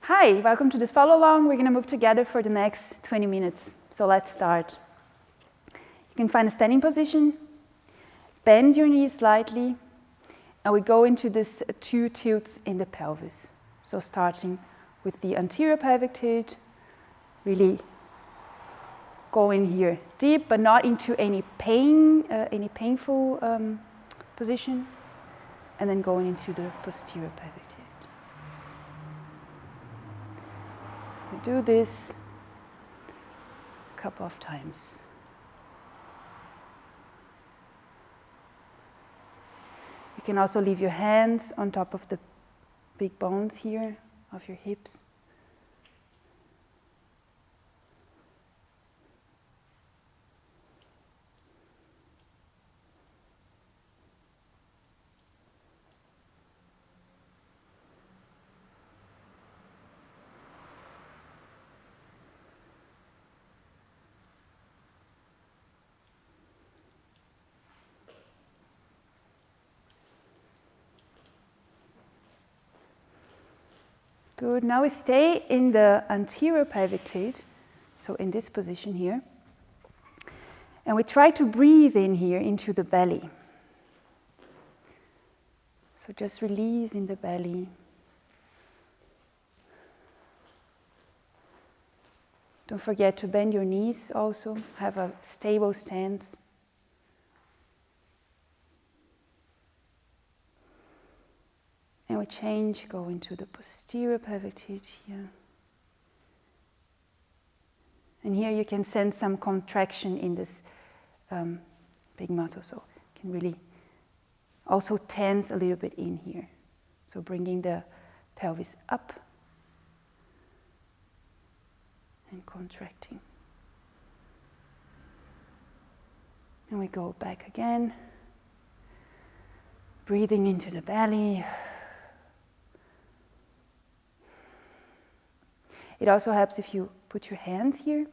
Hi, welcome to this follow along. We're going to move together for the next 20 minutes. So let's start. You can find a standing position, bend your knees slightly, and we go into this two tilts in the pelvis. So starting with the anterior pelvic tilt, really go in here deep, but not into any painful position, and then going into the posterior pelvic tilt. We do this a couple of times. You can also leave your hands on top of the big bones here of your hips. Good. Now we stay in the anterior pelvic tilt, so in this position here. And we try to breathe in here into the belly. So just release in the belly. Don't forget to bend your knees also, have a stable stance. And we change, go into the posterior pelvic tilt here. And here you can sense some contraction in this big muscle, so you can really also tense a little bit in here. So bringing the pelvis up and contracting. And we go back again, breathing into the belly. It also helps if you put your hands here,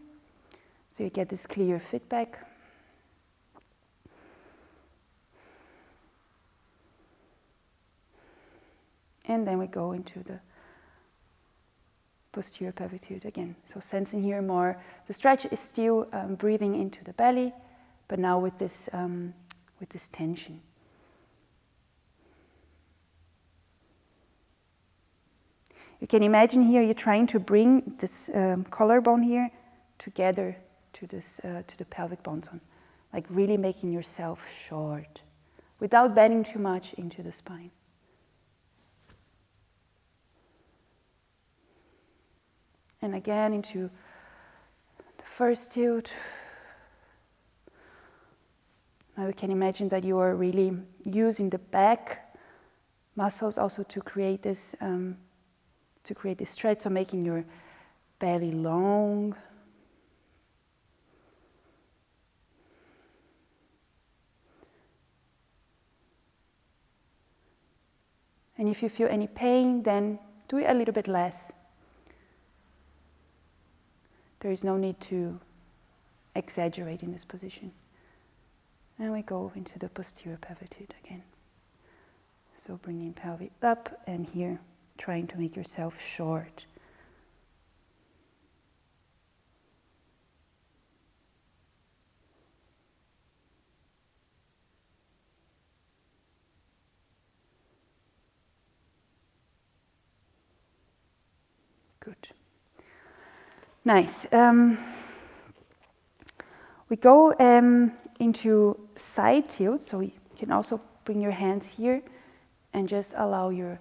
so you get this clear feedback. And then we go into the posterior pelvic tilt again. So sensing here more, the stretch is still breathing into the belly, but now with this tension. You can imagine here you're trying to bring this collarbone here together to the pelvic bone zone, like really making yourself short without bending too much into the spine. And again into the first tilt. Now you can imagine that you are really using the back muscles also to create this stretch, so making your belly long. And if you feel any pain, then do it a little bit less. There is no need to exaggerate in this position. And we go into the posterior pelvic tilt again. So bringing pelvic up, and here trying to make yourself short. Good. Nice. We go into side tilt, so you can also bring your hands here and just allow your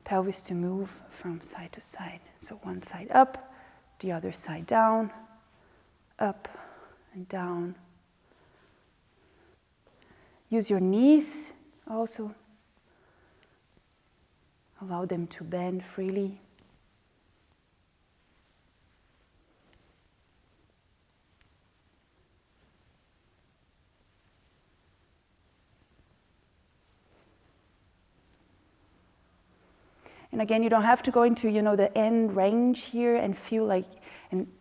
pelvis to move from side to side. So one side up, the other side down, up and down. Use your knees also. Allow them to bend freely. And again, you don't have to go into, the end range here and feel like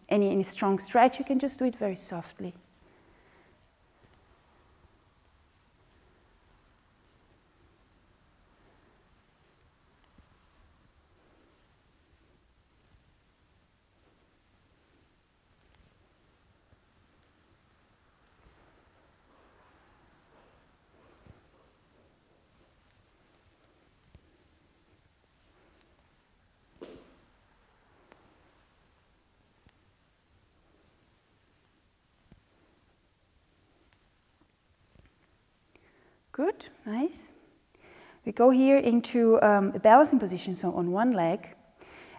any strong stretch. You can just do it very softly. Good, nice. We go here into a balancing position, so on one leg,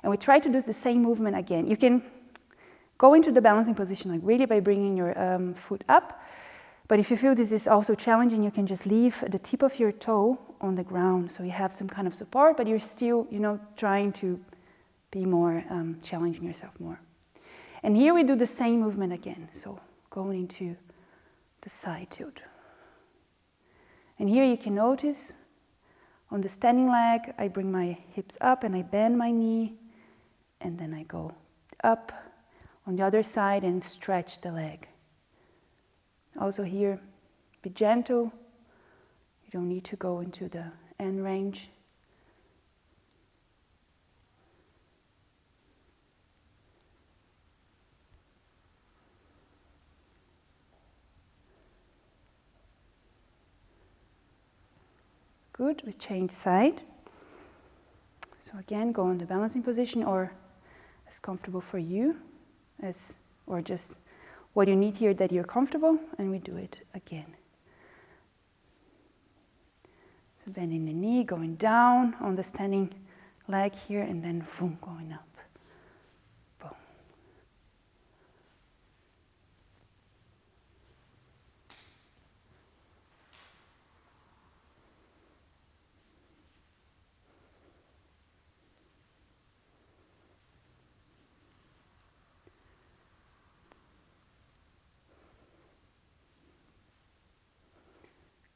and we try to do the same movement again. You can go into the balancing position like really by bringing your foot up, but if you feel this is also challenging, you can just leave the tip of your toe on the ground, so you have some kind of support, but you're still, trying to be more challenging yourself more. And here we do the same movement again, so going into the side tilt. And here you can notice on the standing leg, I bring my hips up and I bend my knee, and then I go up on the other side and stretch the leg. Also here, be gentle. You don't need to go into the end range. Good, we change side. So again, go in the balancing position or as comfortable for you, or just what you need here that you're comfortable, and we do it again. So bending the knee, going down on the standing leg here, and then boom, going up. Boom.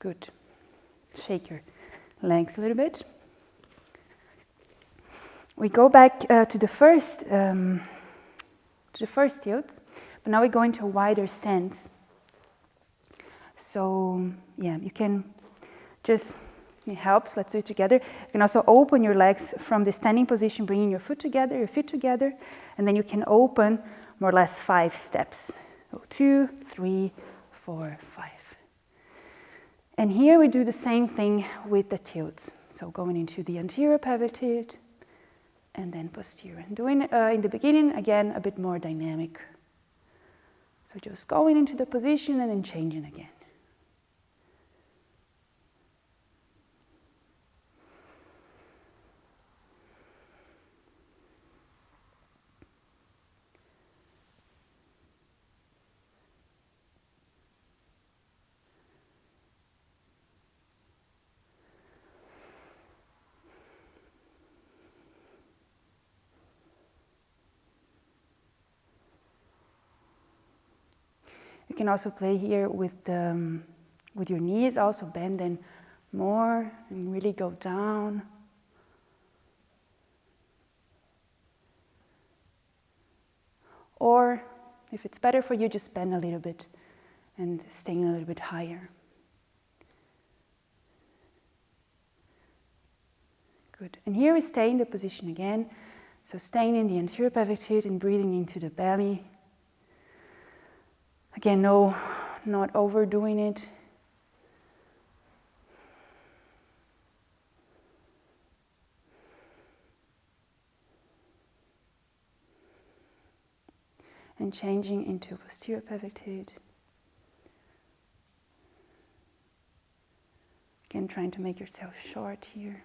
Good. Shake your legs a little bit. We go back to the first tilt, but now we go into a wider stance. So yeah, you can just, it helps, let's do it together. You can also open your legs from the standing position, bringing your feet together, and then you can open more or less 5 steps. So 2, 3, 4, 5. And here we do the same thing with the tilts. So going into the anterior pelvic tilt and then posterior. And doing it in the beginning, again, a bit more dynamic. So just going into the position and then changing again. You can also play here with your knees, also bend in more and really go down. Or if it's better for you, just bend a little bit and staying a little bit higher. Good. And here we stay in the position again. So staying in the anterior pelvic tilt and breathing into the belly. Again, no, not overdoing it. And changing into posterior pelvic tilt. Again, trying to make yourself short here.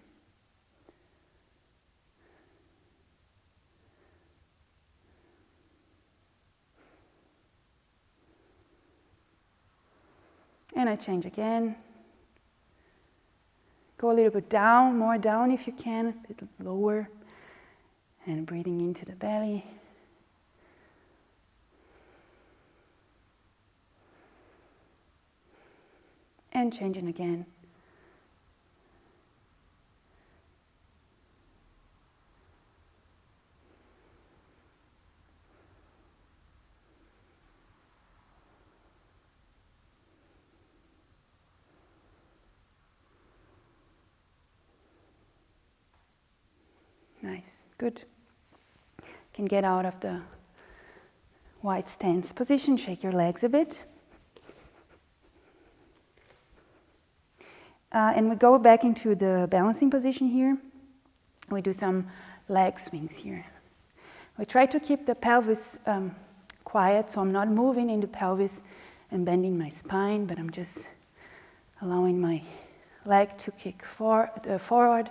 And I change again. Go a little bit down, more down if you can, a bit lower. And breathing into the belly. And changing again. Nice, good. Can get out of the wide stance position, shake your legs a bit. And we go back into the balancing position here. We do some leg swings here. We try to keep the pelvis quiet, so I'm not moving in the pelvis and bending my spine, but I'm just allowing my leg to kick forward,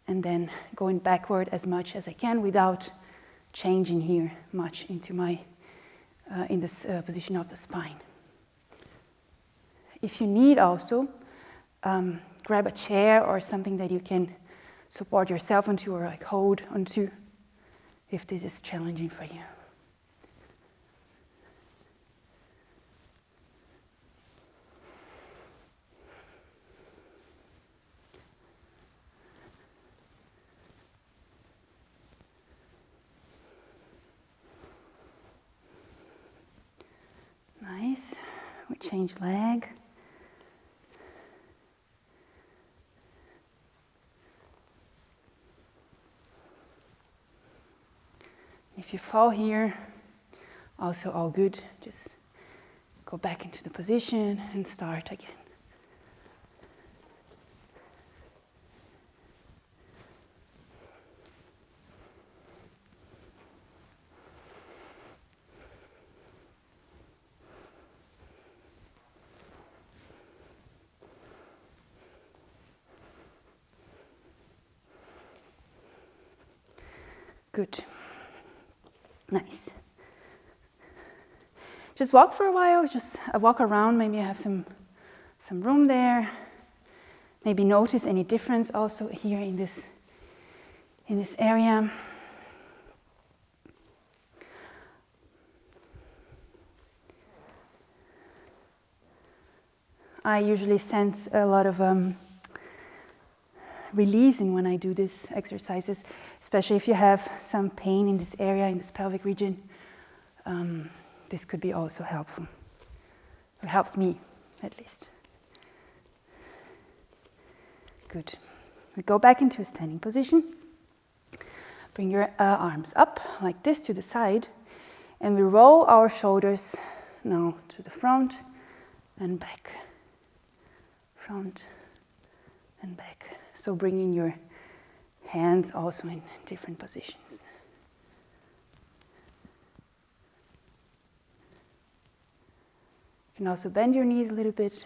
and then going backward as much as I can without changing here much into my in this position of the spine. If you need also, grab a chair or something that you can support yourself onto or like hold onto if this is challenging for you. Nice. We change leg. If you fall here, also all good. Just go back into the position and start again. Good. Nice. Just walk for a while, just walk around, maybe I have some room there. Maybe notice any difference also here in this area. I usually sense a lot of releasing when I do these exercises, especially if you have some pain in this area, in this pelvic region. This could be also helpful. It helps me, at least. Good. We go back into a standing position. Bring your arms up like this to the side, and we roll our shoulders now to the front and back. Front and back. So bringing your hands also in different positions. You can also bend your knees a little bit.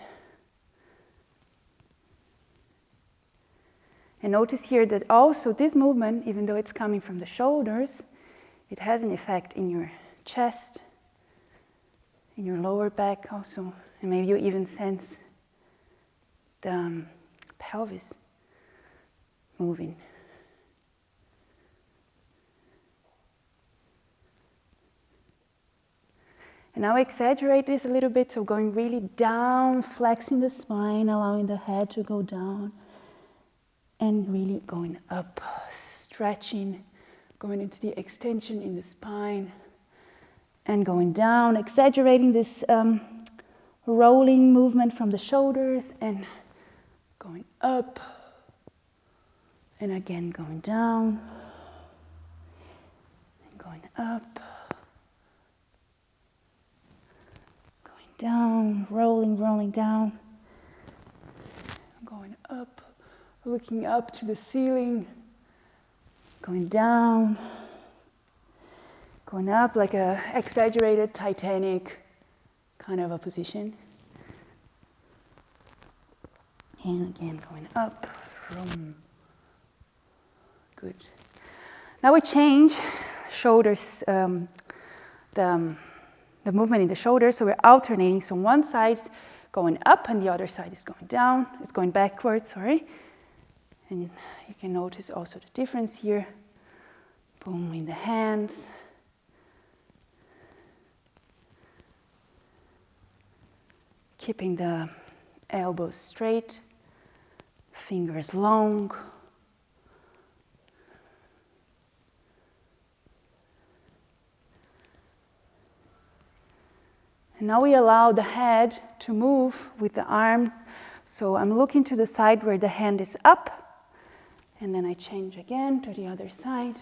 And notice here that also this movement, even though it's coming from the shoulders, it has an effect in your chest, in your lower back also, and maybe you even sense the pelvis moving. And now exaggerate this a little bit, so going really down, flexing the spine, allowing the head to go down, and really going up, stretching, going into the extension in the spine, and going down, exaggerating this rolling movement from the shoulders, and going up, and again going down, and going up, going down, rolling down, going up, looking up to the ceiling, going down, going up like a exaggerated Titanic kind of a position. And again, going up. Good. Now we change shoulders, the movement in the shoulders. So we're alternating. So one side is going up and the other side is going down. It's going backwards, sorry. And you can notice also the difference here. Boom, in the hands. Keeping the elbows straight, fingers long. And now we allow the head to move with the arm. So I'm looking to the side where the hand is up, and then I change again to the other side.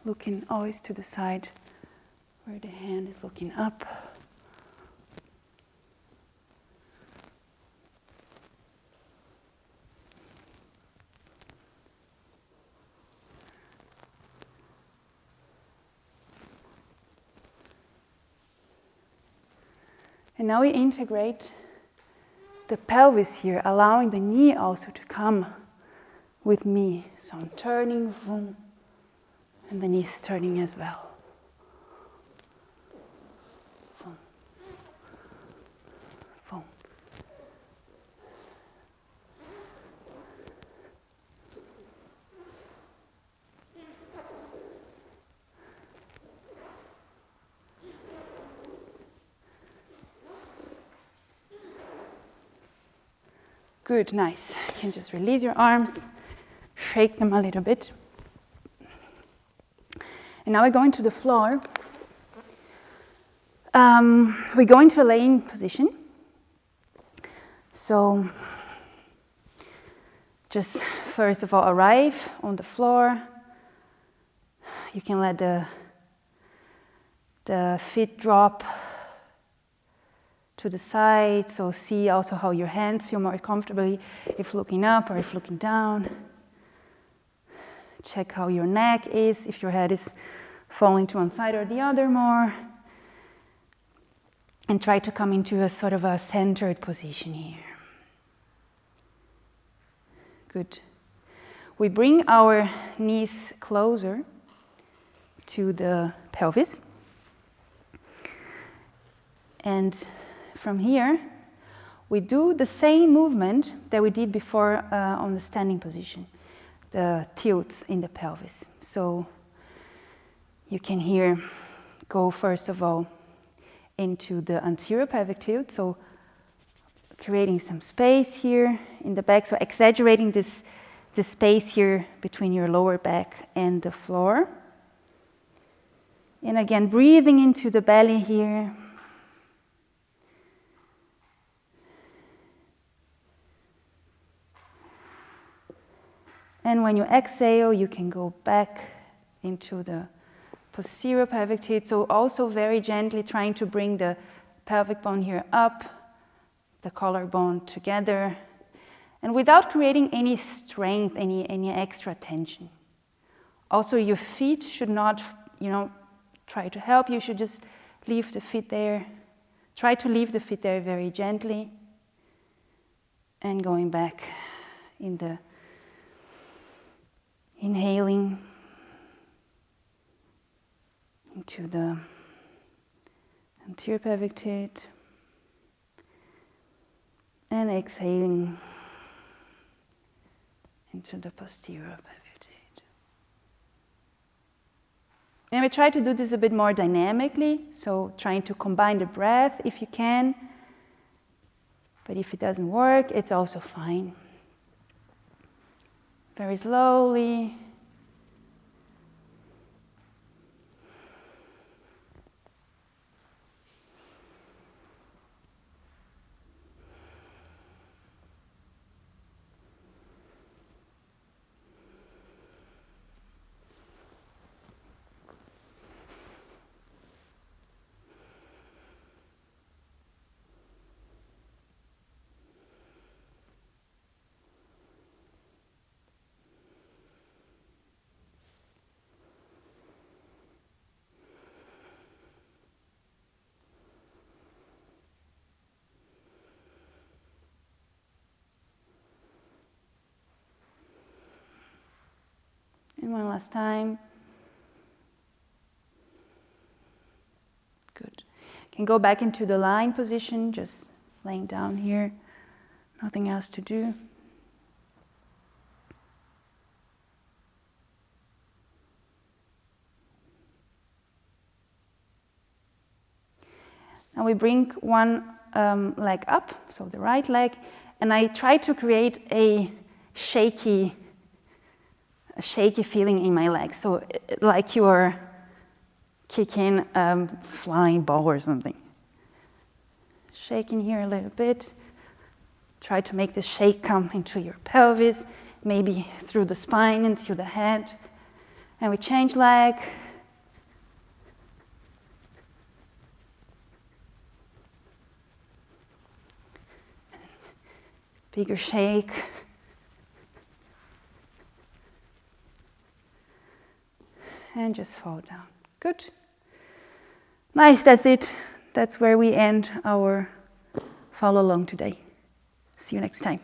Looking always to the side where the hand is looking up. And now we integrate the pelvis here, allowing the knee also to come with me. So I'm turning, boom, and the knee's turning as well. Boom. Boom. Good, nice. You can just release your arms, shake them a little bit. And now we're going to the floor. We go into a laying position. So just first of all arrive on the floor. You can let the feet drop to the side, so see also how your hands feel more comfortably if looking up or if looking down. Check how your neck is, if your head is falling to one side or the other more. And try to come into a sort of a centered position here. Good. We bring our knees closer to the pelvis. And from here, we do the same movement that we did before on the standing position, the tilts in the pelvis. So you can here go first of all into the anterior pelvic tilt, so creating some space here in the back, so exaggerating this space here between your lower back and the floor. And again, breathing into the belly here. And when you exhale, you can go back into the posterior pelvic tilt. So also very gently trying to bring the pelvic bone here up, the collarbone together, and without creating any strength, any extra tension. Also, your feet should not, try to help. You should just leave the feet there. Try to leave the feet there very gently. And going back in the inhaling into the anterior pelvic tilt and exhaling into the posterior pelvic tilt. And we try to do this a bit more dynamically, so trying to combine the breath if you can, but if it doesn't work, it's also fine. Very slowly. And one last time. Good. Can go back into the lying position, just laying down here. Nothing else to do. Now we bring one leg up, so the right leg, and I try to create a shaky feeling in my leg, so like you are kicking a flying ball or something. Shaking here a little bit. Try to make the shake come into your pelvis, maybe through the spine and through the head. And we change leg. Bigger shake. And just fall down. Good. Nice, that's it. that's where we end our follow along today. See you next time.